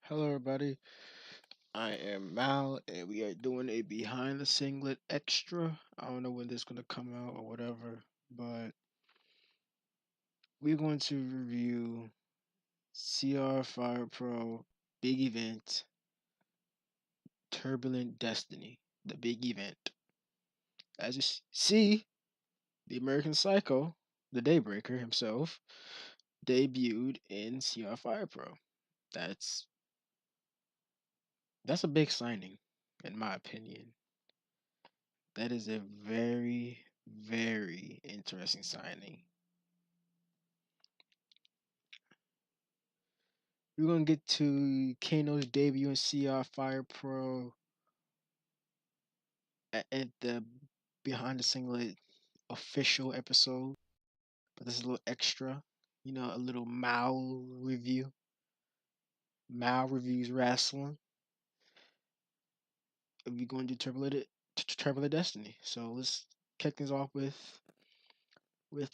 Hello, everybody. I am Mal, and we are doing a behind the singlet extra. I don't know when this is gonna come out or whatever, but we're going to review CR Fire Pro big event, Turbulent Destiny, the big event. As you see, the American Psycho, the Daybreaker himself, debuted in CR Fire Pro. That's that's a big signing, in my opinion. That is a very, very interesting signing. We're gonna get to Kano's debut in CR Fire Pro at the Behind the Singlet official episode, but this is a little extra. A little Mal review. Mal reviews wrestling. We're going to do Turbulent Destiny. So let's kick things off with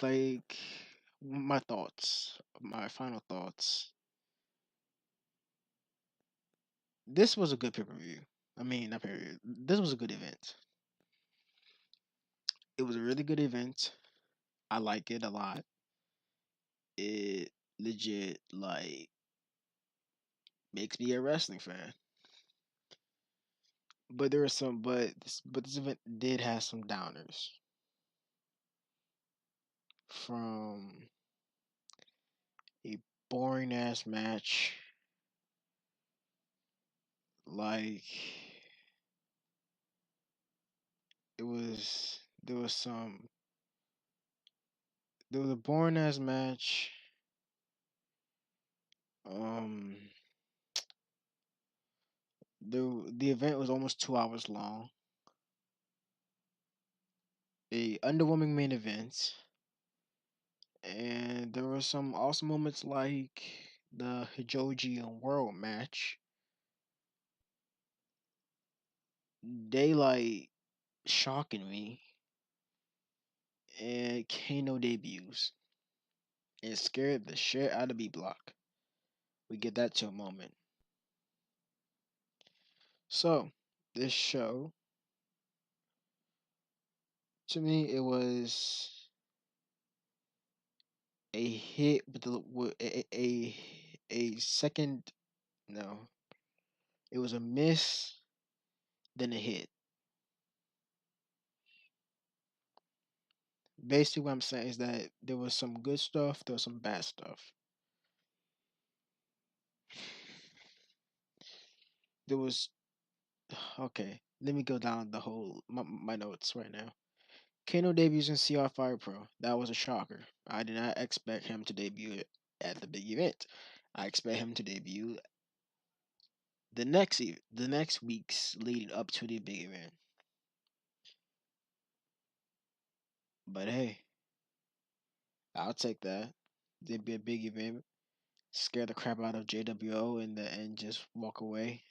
like my thoughts, my final thoughts. This was a good pay per view. I mean, not pay per view. This was a good event. It was a really good event. I like it a lot. It legit like makes me a wrestling fan. But there are some, but this event did have some downers from a boring ass match. Like there was some there was a boring ass match. Um, the event was almost 2 hours long. A underwhelming main event, and there were some awesome moments like the Hijoji and World match. Daylight shocking me, and Kano debuts and scared the shit out of B Block. We get that to a moment. So this show, to me, it was a hit with a second. No, it was a miss, then a hit. Basically, what I'm saying is that there was some good stuff, there was some bad stuff. There was okay. Let me go down the whole my notes right now. Kano debuts in CR Fire Pro. That was a shocker. I did not expect him to debut at the big event. I expect him to debut the next weeks leading up to the big event. But hey, I'll take that. There'd be a big event, scare the crap out of JWO and just walk away.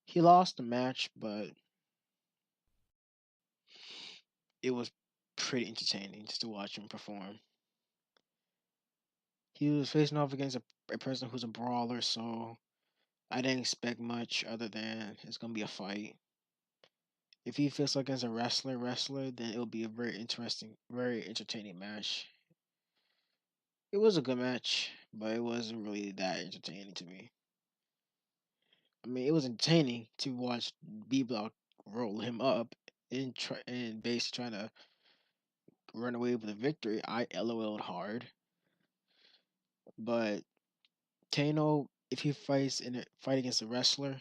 He lost the match, but it was pretty entertaining just to watch him perform. He was facing off against a person who's a brawler, so I didn't expect much other than it's gonna be a fight. If he feels like as a wrestler, then it'll be a very interesting, very entertaining match. It was a good match, but it wasn't really that entertaining to me. I mean, it was entertaining to watch B Block roll him up and base trying to run away with a victory. I LOL'd hard, but Kano, if he fights in a fight against a wrestler,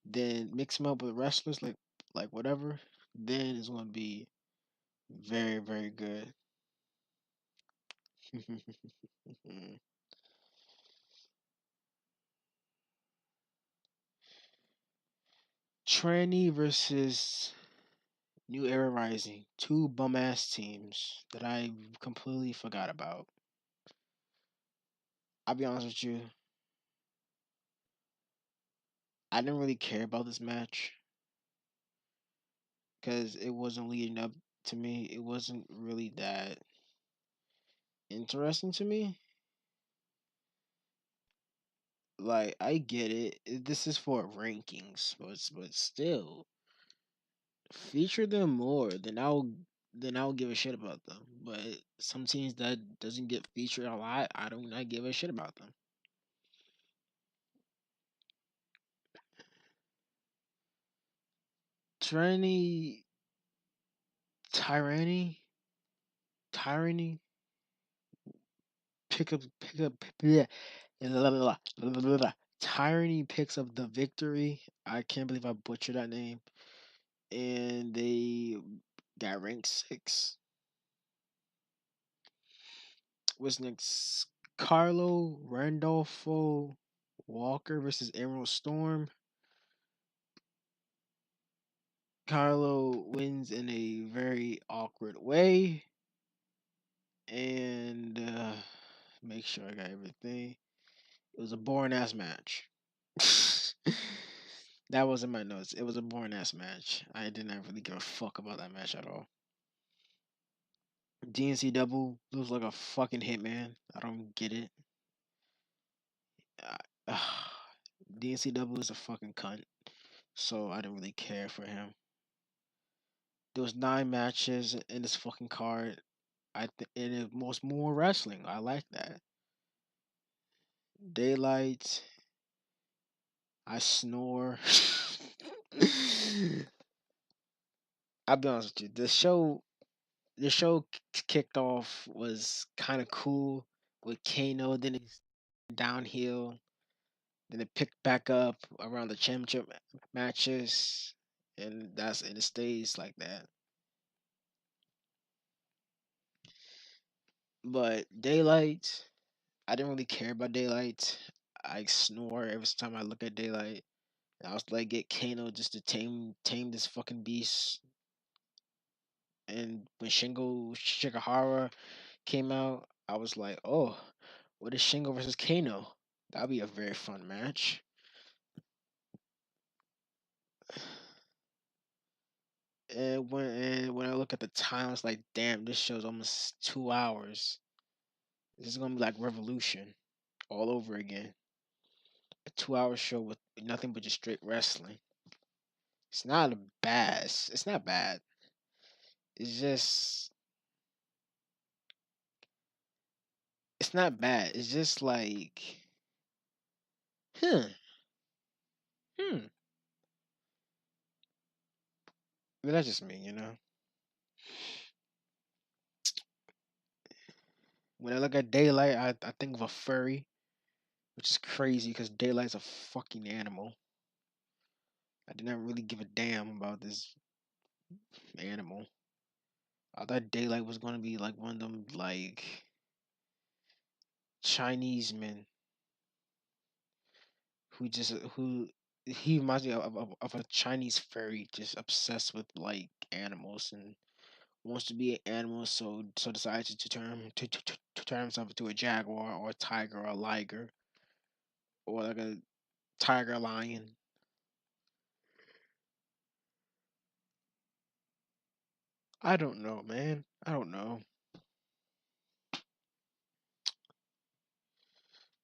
then mix him up with wrestlers like whatever, then it's gonna be very very good. Tranny versus New Era Rising, two bum ass teams that I completely forgot about. I'll be honest with you, I didn't really care about this match because it wasn't leading up to me. It wasn't really that interesting to me. Like I get it. This is for rankings, but still feature them more. Then I'll give a shit about them. But some teams that doesn't get featured a lot, I don't not give a shit about them. Tyranny, tyranny, tyranny. Pick up. Bleh, blah, blah, blah, blah, blah, blah. Tyranny picks up the victory. I can't believe I butchered that name. And they got ranked 6. What's next? Carlo Randolfo Walker versus Emerald Storm. Carlo wins in a very awkward way. And make sure I got everything. It was a boring ass match. That wasn't my notes. It was a boring ass match. I did not really give a fuck about that match at all. DNC double looks like a fucking hitman. I don't get it. Uh, DNC double is a fucking cunt. So I didn't really care for him. There was 9 matches in this fucking card. And it was more wrestling. I like that. Daylight. I snore. I'll be honest with you. The show kicked off was kind of cool with Kano. Then it's downhill. Then it picked back up around the championship matches, and it stays like that. But Daylight, I didn't really care about Daylight. I snore every time I look at Daylight. I was like, get Kano just to tame this fucking beast. And when Shingo Shikahara came out, I was like, oh, what is Shingo versus Kano? That'll be a very fun match. And when I look at the time, it's like, damn, this show's almost 2 hours. This is gonna be like Revolution all over again. A 2 hour show with nothing but just straight wrestling. It's not bad. It's not bad. It's just it's not bad. It's just like, huh, hmm. But that's just me. When I look at Daylight, I think of a furry, which is crazy because Daylight's a fucking animal. I did not really give a damn about this animal. I thought Daylight was gonna be like one of them like Chinese men who he reminds me of a Chinese furry just obsessed with like animals and wants to be an animal, so decides to turn himself into a jaguar or a tiger or a liger or like a tiger lion. I don't know, man. I don't know.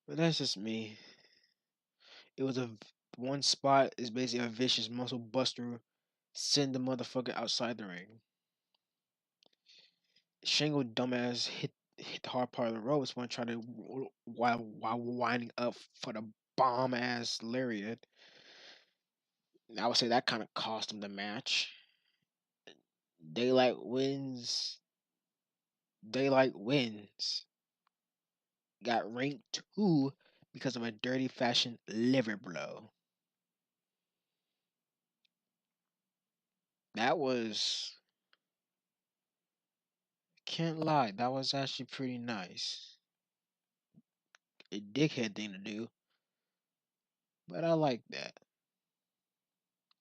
But that's just me. It was one spot is basically a vicious muscle buster. Send the motherfucker outside the ring. Shingo dumbass hit the hard part of the ropes when trying to while winding up for the bomb ass lariat. I would say that kind of cost him the match. Daylight wins. Daylight wins. Got ranked 2 because of a dirty fashion liver blow. That was, can't lie, that was actually pretty nice. A dickhead thing to do, but I like that.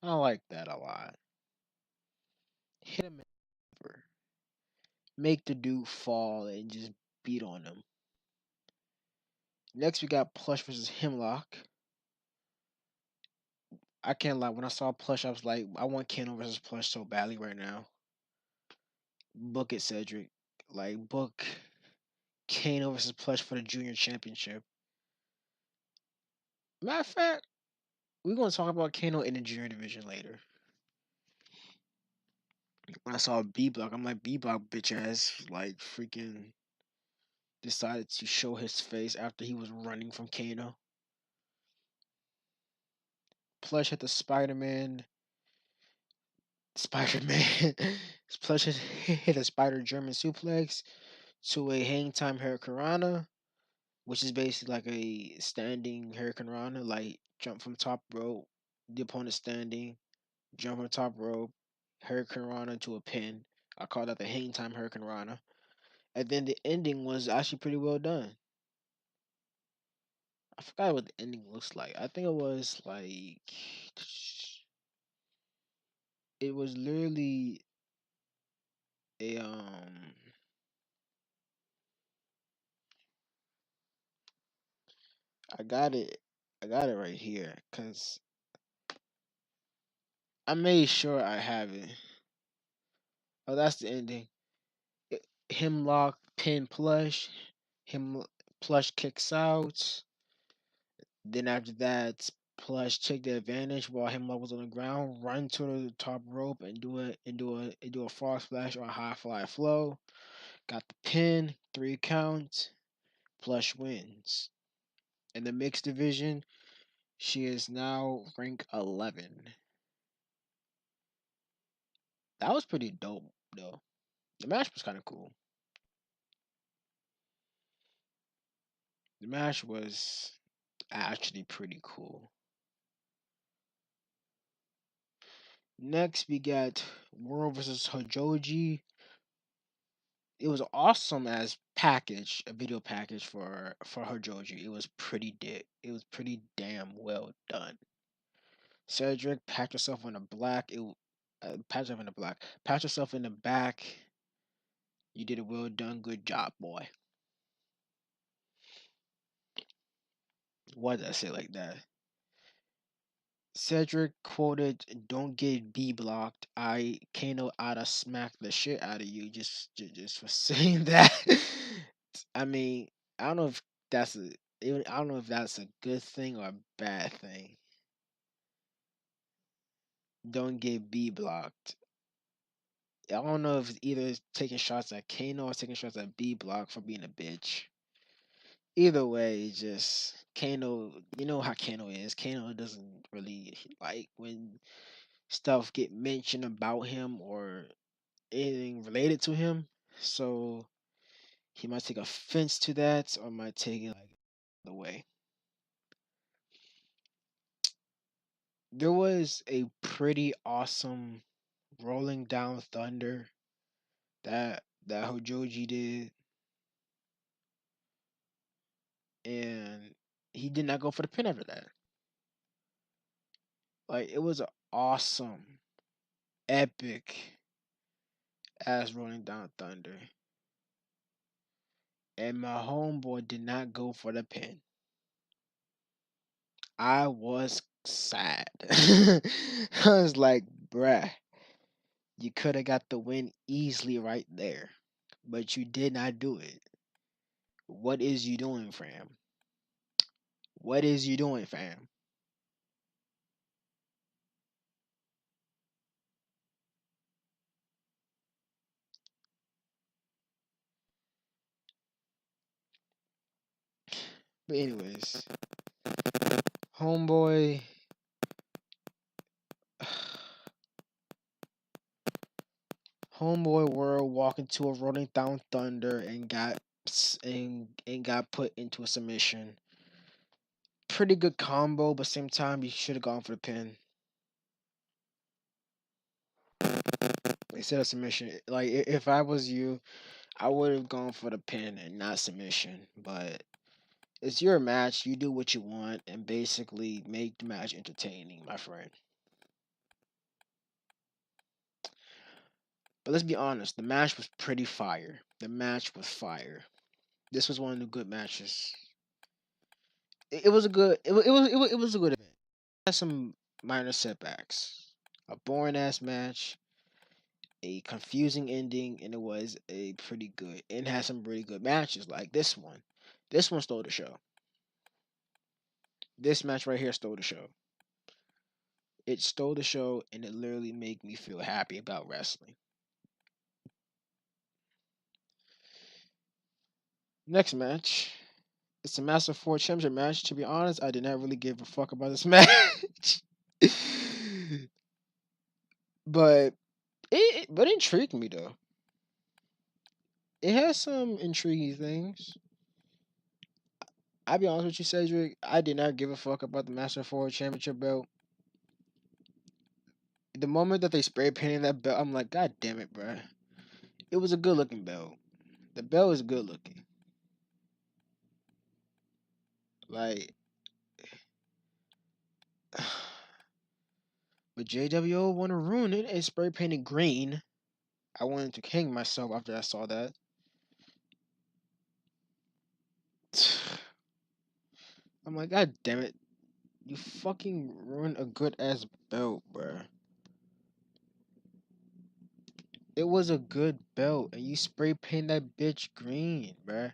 I like that a lot. Hit him over. Make the dude fall and just beat on him. Next we got Plush versus Hemlock. I can't lie, when I saw Plush, I was like, I want Kano versus Plush so badly right now. Book it, Cedric. Like, book Kano versus Plush for the junior championship. Matter of fact, we're gonna talk about Kano in the junior division later. When I saw B Block, I'm like, B Block bitch ass like freaking decided to show his face after he was running from Kano. Plush hit the Spider Man Plush hit a Spider German suplex to a hang time Hurricanrana, which is basically like a standing Hurricanrana, like jump from top rope, the opponent standing, jump from top rope, Hurricanrana to a pin. I call that the hang time Hurricanrana. And then the ending was actually pretty well done. I forgot what the ending looks like. I think it was like it was literally a I got it. I got it right here because I made sure I have it. Oh, that's the ending. Hemlock pin plush. Him plush kicks out. Then after that, plush take the advantage while Hemlock was on the ground. Run to the top rope and do a frog splash or a high fly flow. Got the pin. 3 count. Plush wins. In the mixed division, she is now rank 11. That was pretty dope though. The match was kind of cool. The match was actually pretty cool. Next, we got World versus Hojoji. It was awesome as package, a video package for Hojoji. It was it was pretty damn well done. Cedric packed herself in the black. Patch herself in the black. Patch herself in the back. You did a well done, good job, boy. Why did I say like that? Cedric quoted, "Don't get B blocked. I Kano oughta smack the shit out of you just for saying that." I mean, I don't know if that's a I don't know if that's a good thing or a bad thing. Don't get B blocked. I don't know if it's either taking shots at Kano or taking shots at B block for being a bitch. Either way, just Kano. You know how Kano is. Kano doesn't really like when stuff get mentioned about him or anything related to him. So he might take offense to that or might take it like the way. There was a pretty awesome rolling down thunder that Hojoji did, and he did not go for the pin after that. Like it was an awesome, epic ass rolling down thunder. And my homeboy did not go for the pin. I was sad. I was like, bruh, you could have got the win easily right there. But you did not do it. What is you doing, fam? What is you doing, fam? But anyways, homeboy homeboy world walked into a rolling down thunder and got put into a submission. Pretty good combo, but same time you should have gone for the pin. Instead of submission. Like if I was you, I would have gone for the pin and not submission. But it's your match. You do what you want and basically make the match entertaining, my friend. But let's be honest, the match was pretty fire. The match was fire. This was one of the good matches. It was a good. It was a good event. It had some minor setbacks. A boring ass match, a confusing ending, and it was a pretty good. And had some really good matches like this one. This one stole the show. This match right here stole the show. It stole the show, and it literally made me feel happy about wrestling. Next match. It's a Master 4 Championship match. To be honest, I did not really give a fuck about this match. but it intrigued me though. It has some intriguing things. I'll be honest with you, Cedric. I did not give a fuck about the Master 4 Championship belt. The moment that they spray painted that belt, I'm like, God damn it, bro. It was a good looking belt. The belt is good looking. Like, but JWO want to ruin it and spray painted green. I wanted to hang myself after I saw that. I'm like, God damn it. You fucking ruined a good ass belt, bruh. It was a good belt, and you spray paint that bitch green, bruh.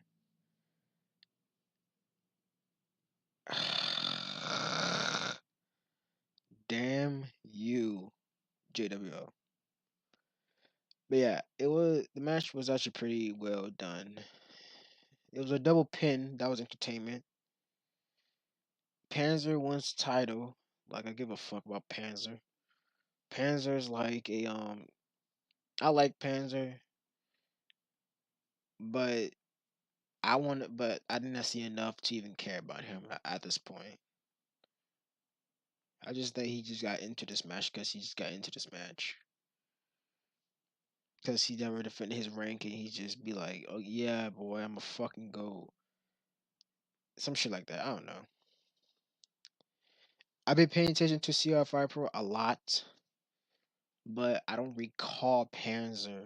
Damn you, JWO. But yeah, the match was actually pretty well done. It was a double pin, that was entertainment. Panzer wins title. Like I give a fuck about Panzer. Panzer's like a I like Panzer, but but I didn't see enough to even care about him at this point. I just think he just got into this match because he just got into this match. Because he never defended his rank and he just be like, oh yeah, boy, I'm a fucking goat. Some shit like that. I don't know. I've been paying attention to CR5 Pro a lot, but I don't recall Panzer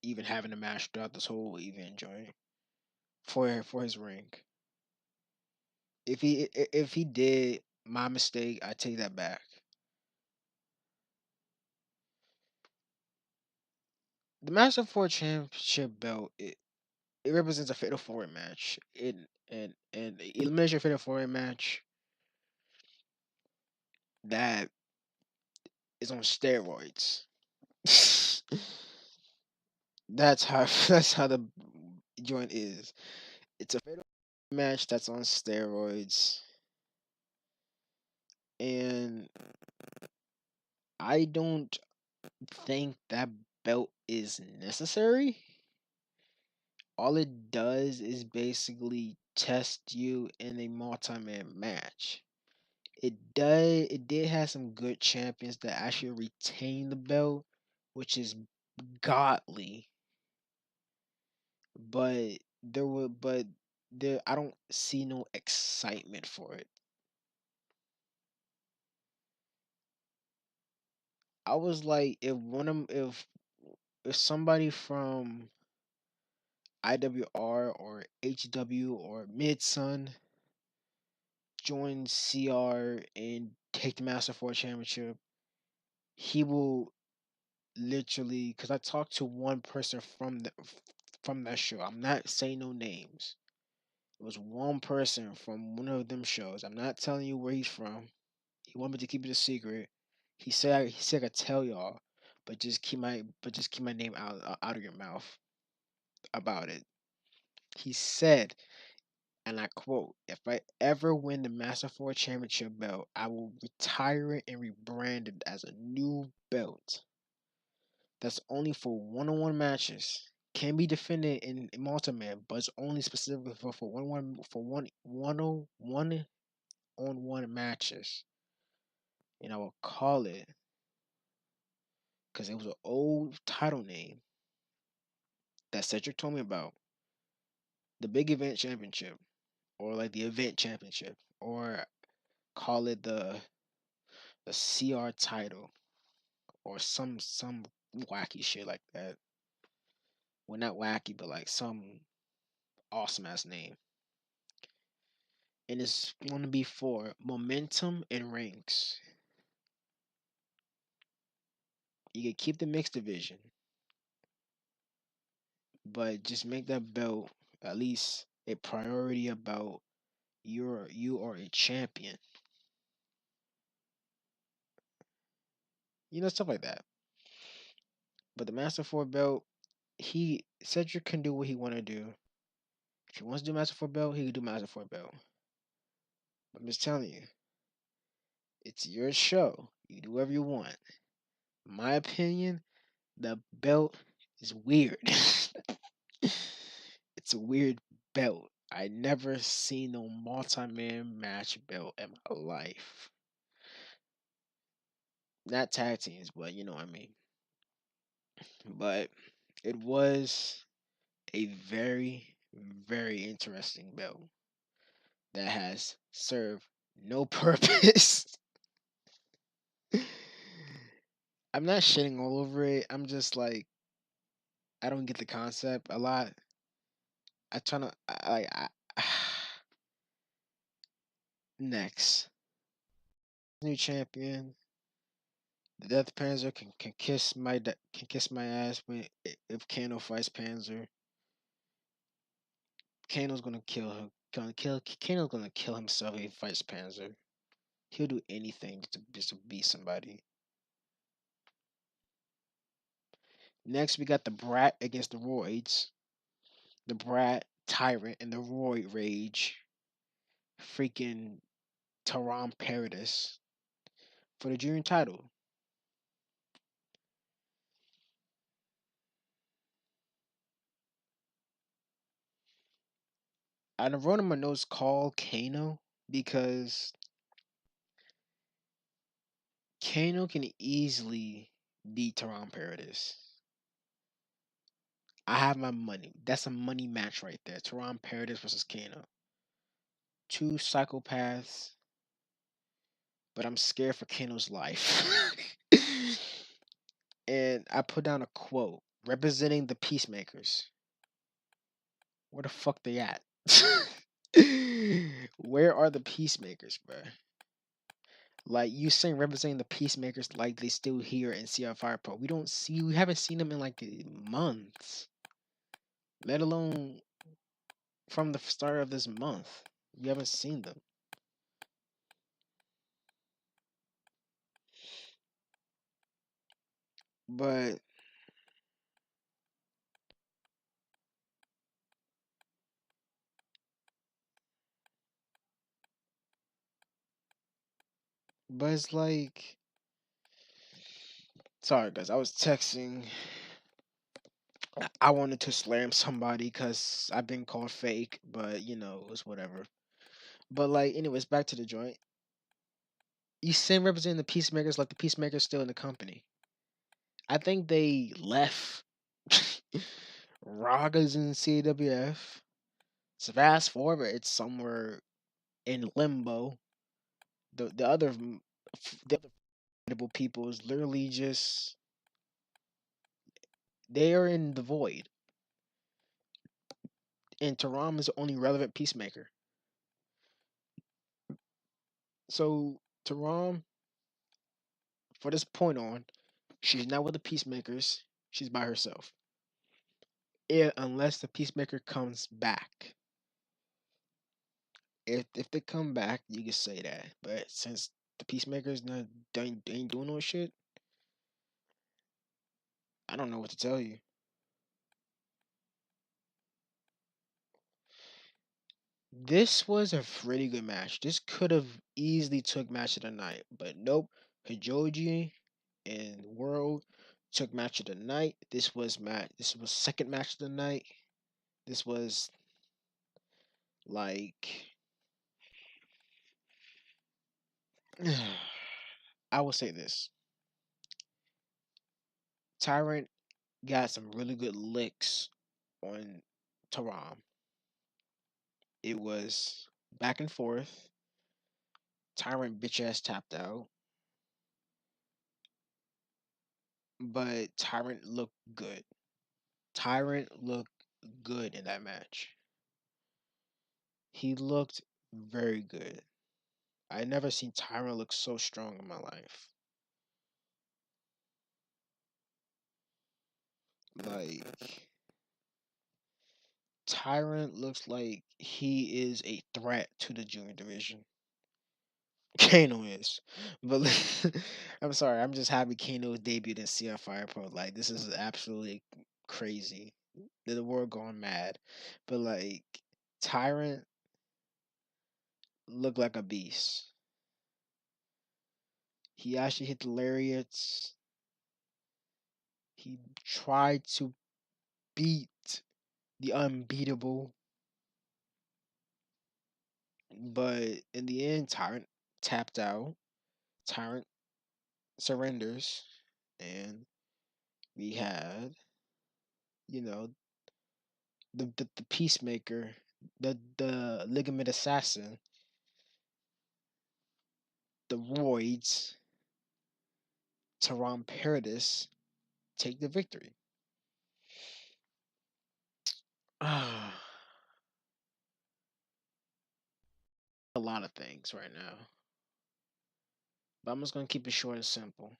even having a match throughout this whole event joint for his rank. If he did, my mistake, I take that back. The Master 4 Championship belt, it represents a fatal four match. And elimination fatal four match that is on steroids. That's how the joint is. It's a fatal match that's on steroids, and I don't think that belt is necessary. All it does is basically test you in a multi-man match. It did have some good champions that actually retain the belt, which is godly. But but there I don't see no excitement for it. I was like, if somebody from IWR or HW or Mid Sun joins CR and take the Master 4 Championship, he will literally, because I talked to one person from that show. I'm not saying no names. It was one person from one of them shows. I'm not telling you where he's from. He wanted me to keep it a secret. He said I could tell y'all, but just keep my name out of your mouth about it. He said, and I quote, "If I ever win the Master 4 Championship belt, I will retire it and rebrand it as a new belt that's only for one-on-one matches. Can be defended in multi-man, but it's only specifically for one on one matches. And I will call it because it was an old title name that Cedric told me about, the Big Event Championship, or like the Event Championship, or call it the CR title, or some wacky shit like that. Well, not wacky, but like some awesome ass name. And it's going to be for momentum and ranks. You can keep the mixed division, but just make that belt at least a priority about you are a champion. Stuff like that. But the Master 4 belt, he Cedric can do what he want to do. If he wants to do Master 4 belt, he can do Master 4 belt. But I'm just telling you, it's your show. You do whatever you want. My opinion, the belt is weird. It's a weird belt. I never seen no multi-man match belt in my life. Not tag teams, but you know what I mean. But it was a very, very interesting belt that has served no purpose. I'm not shitting all over it. I'm just like, I don't get the concept a lot. I try to next new champion. The Death Panzer can kiss can kiss my ass when if Kano fights Panzer. Kano's gonna kill him. Kano's gonna kill himself if he fights Panzer. He'll do anything just to beat somebody. Next, we got the Brat against the Roids. The Brat, Tyrant, and the Roid Rage. Freaking Tehran Paradis for the junior title. I wrote in my notes call Kano because Kano can easily beat Tehran Paradis. I have my money. That's a money match right there. Tehran Paradis versus Kano. Two psychopaths, but I'm scared for Kano's life. And I put down a quote representing the Peacemakers. Where the fuck they at? Where are the Peacemakers, bruh? Like you saying representing the Peacemakers like they still here in CR Fire Pro. We haven't seen them in like months. Let alone from the start of this month. We haven't seen them. But it's like sorry guys, I was texting. I wanted to slam somebody because I've been called fake, but it was whatever. But like, anyways, back to the joint. You saying representing the Peacemakers like the Peacemakers still in the company. I think they left. Raga's in CWF. So fast forward, it's somewhere in limbo. The other people is literally just they are in the void. And Taram is the only relevant peacemaker. So Taram, for this point on, she's not with the peacemakers. She's by herself. Unless the peacemaker comes back. If they come back, you can say that. But since the peacemakers ain't doing no shit, I don't know what to tell you. This was a pretty good match. This could have easily took match of the night, but nope. Hijoji and World took match of the night. This was second match of the night. This was like I will say this. Tyrant got some really good licks on Taram. It was back and forth. Tyrant bitch ass tapped out. But Tyrant looked good. Tyrant looked good in that match. He looked very good. I never seen Tyrant look so strong in my life. Like Tyrant looks like he is a threat to the junior division. Kano is, but I'm sorry. I'm just happy Kano debuted in CF Fire Pro. Like this is absolutely crazy. The world going mad, but like Tyrant looked like a beast. He actually hit the lariats. He tried to beat the unbeatable, but in the end, Tyrant tapped out. Tyrant surrenders, and we had, you know, the peacemaker, the ligament assassin, the roids, Tehran Paradis take the victory. Ah, a lot of things right now, but I'm just gonna keep it short and simple.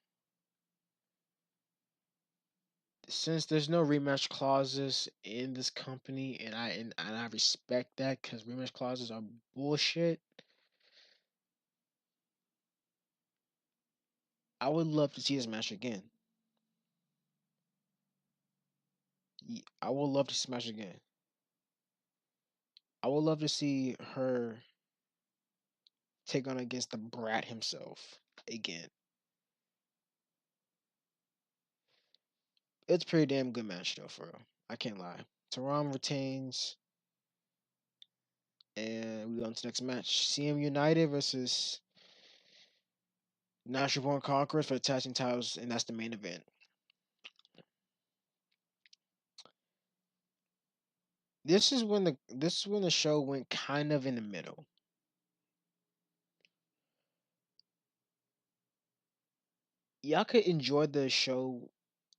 Since there's no rematch clauses in this company, and I respect that because rematch clauses are bullshit. I would love to see this match again. I would love to see this match again. I would love to see her take on against the brat himself again. It's a pretty damn good match though, for real. I can't lie. Tehran retains, and we go on to the next match. CM United versus Natural Born Conquerors for the tag team titles, and that's the main event. This is when the show went kind of in the middle. Y'all could enjoy the show.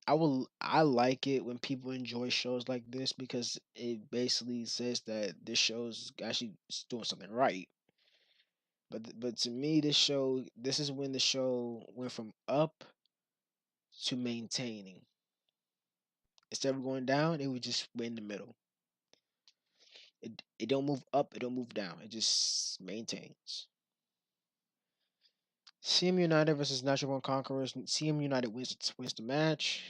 I like it when people enjoy shows like this because it basically says that this show's actually doing something right. But to me, this is when the show went from up to maintaining. Instead of going down, it was just in the middle. It don't move up, it don't move down. It just maintains. CM United versus Natural Born Conquerors. CM United wins the match.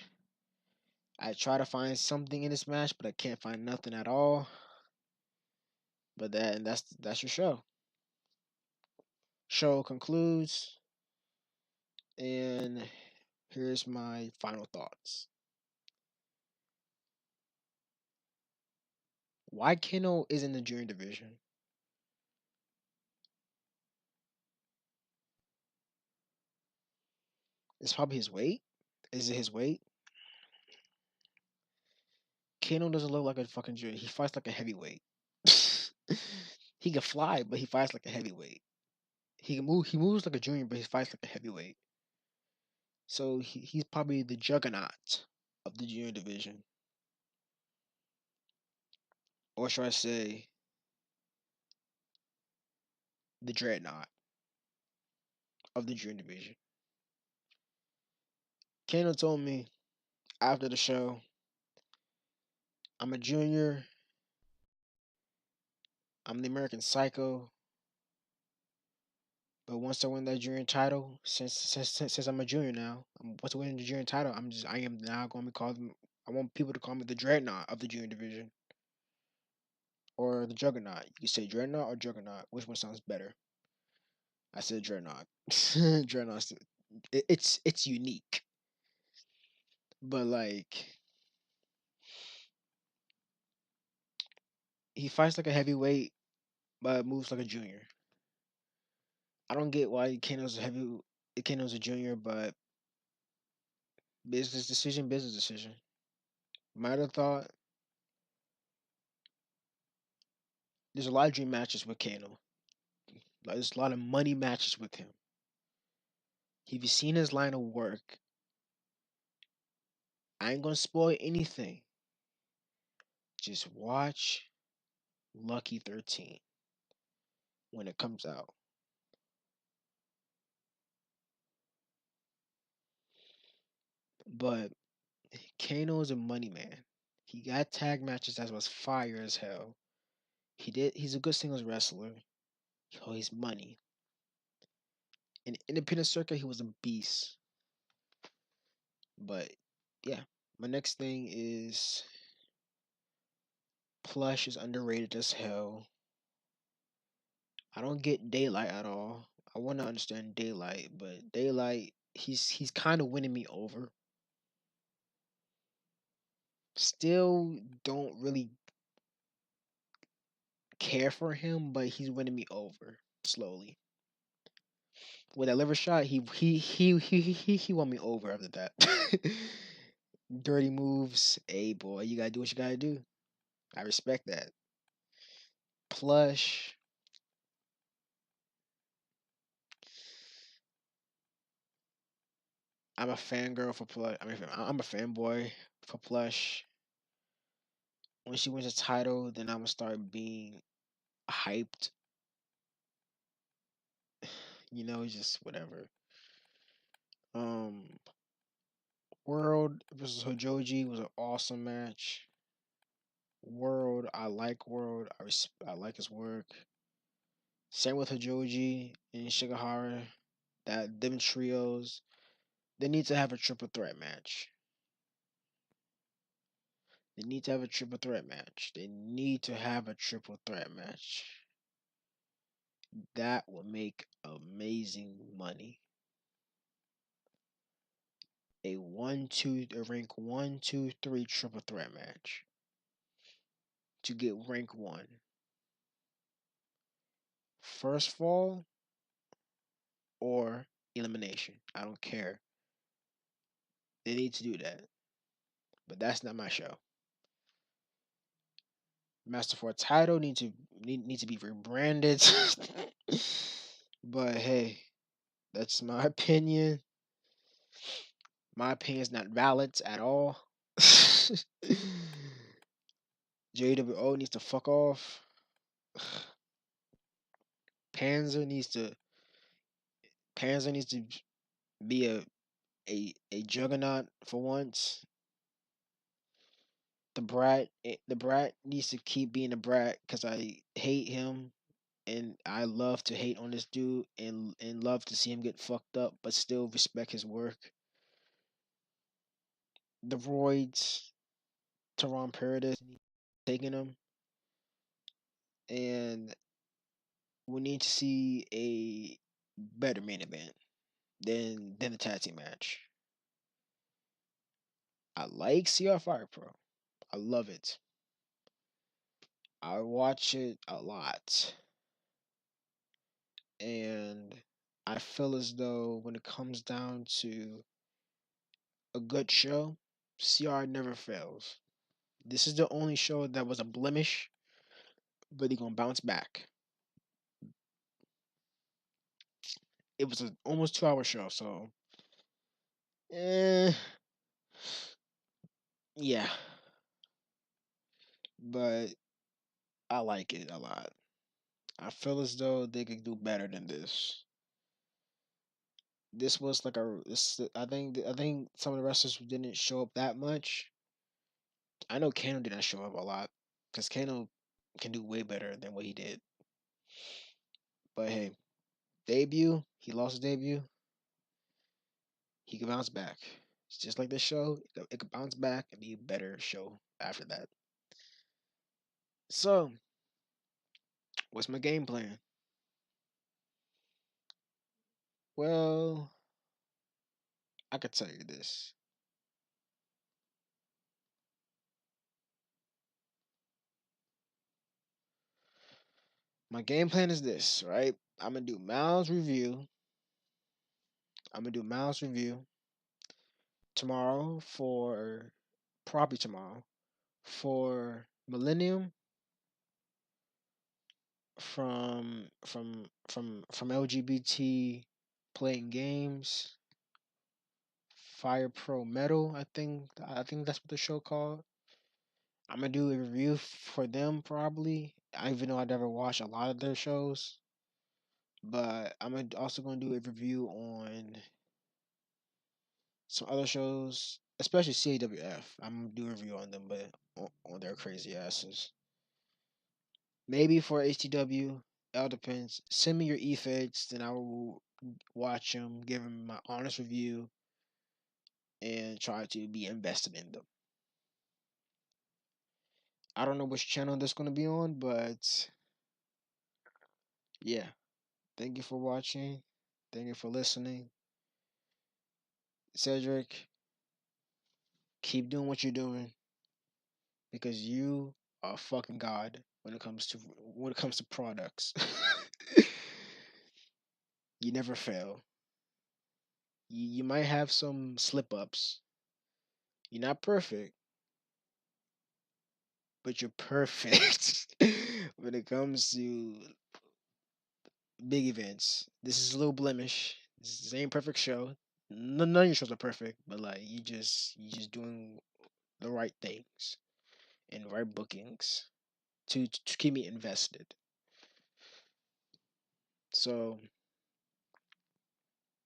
I try to find something in this match, but I can't find nothing at all. But that's your show. Show concludes, and here's my final thoughts. Why Keno is in the junior division? It's probably his weight. Is it his weight? Kano doesn't look like a fucking junior. He fights like a heavyweight. He can fly, but he fights like a heavyweight. He can move. He moves like a junior, but he fights like a heavyweight. So he's probably the juggernaut of the junior division, or should I say, the dreadnought of the junior division. Kano told me after the show, "I'm a junior. I'm the American Psycho. But once I win that junior title, since I'm a junior now, once I win the junior title, I am now going to be called. I want people to call me the dreadnought of the junior division, or the juggernaut. You can say dreadnought or juggernaut. Which one sounds better? I said dreadnought. Dreadnought. It's unique, but like he fights like a heavyweight, but moves like a junior. I don't get why Kano's a heavy. Kano's a junior, but business decision, business decision. Might have thought there's a lot of dream matches with Kano. Like, there's a lot of money matches with him. If you've seen his line of work, I ain't gonna spoil anything. Just watch Lucky 13 when it comes out. But Kano is a money man. He got tag matches that was fire as hell. He's a good singles wrestler. Oh, he's money. in independent circuit, he was a beast. But yeah, my next thing is Plush is underrated as hell. I don't get Daylight at all. I want to understand Daylight, but Daylight, he's kind of winning me over. Still don't really care for him, but he's winning me over slowly. With that liver shot, he won me over after that. Dirty moves, hey boy, you gotta do what you gotta do. I respect that. Plush, I'm a fangirl for Plush. I mean, I'm a fanboy for Plush. When she wins a title, then I'm gonna start being hyped. Just whatever. Um, World versus Hojoji was an awesome match. World, I like World. I like his work. Same with Hojoji and Shigahara. That them trios, they need to have a triple threat match. They need to have a triple threat match. They need to have a triple threat match. That will make amazing money. A rank 1, 2, 3 triple threat match to get rank 1. First fall or elimination. I don't care. They need to do that. But that's not my show. Master 4 title need to be rebranded. But hey, that's my opinion. My opinion is not valid at all. JWO needs to fuck off. Panzer needs to Panzer needs to be a juggernaut for once. The brat needs to keep being a brat because I hate him and I love to hate on this dude and love to see him get fucked up, but still respect his work. The Roids, Tehran Paradise taking him, and we need to see a better main event than the tag team match. I like CR Fire Pro. I love it. I watch it a lot. And I feel as though when it comes down to a good show, CR never fails. This is the only show that was a blemish, but he gonna bounce back. It was an almost 2 hour show, so eh, yeah. But I like it a lot. I feel as though they could do better than this. This was like I think some of the wrestlers didn't show up that much. I know Kano didn't show up a lot because Kano can do way better than what he did. But hey, debut, he lost his debut. He can bounce back. It's just like this show. It could bounce back and be a better show after that. So, what's my game plan? Well, I could tell you this. My game plan is this, right? I'm gonna do Miles review. I'm gonna do Miles review tomorrow for probably tomorrow for Millennium from LGBT playing games. Fire Pro Metal, I think that's what the show called. I'm gonna do a review for them probably. I even though I never watch a lot of their shows, but also gonna do a review on some other shows, especially CAWF. I'm gonna do a review on them, but on their crazy asses. Maybe for HTW, it all depends. Send me your e-feds, then I will watch them, give them my honest review, and try to be invested in them. I don't know which channel that's going to be on, but yeah. Thank you for watching. Thank you for listening. Cedric, keep doing what you're doing because you are fucking god when it comes to products. You never fail. You might have some slip ups. You're not perfect, but you're perfect when it comes to big events. This is a little blemish. This ain't perfect show. None of your shows are perfect, but like you just doing the right things and right bookings to keep me invested. So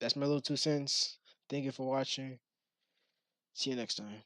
that's my little 2 cents. Thank you for watching. See you next time.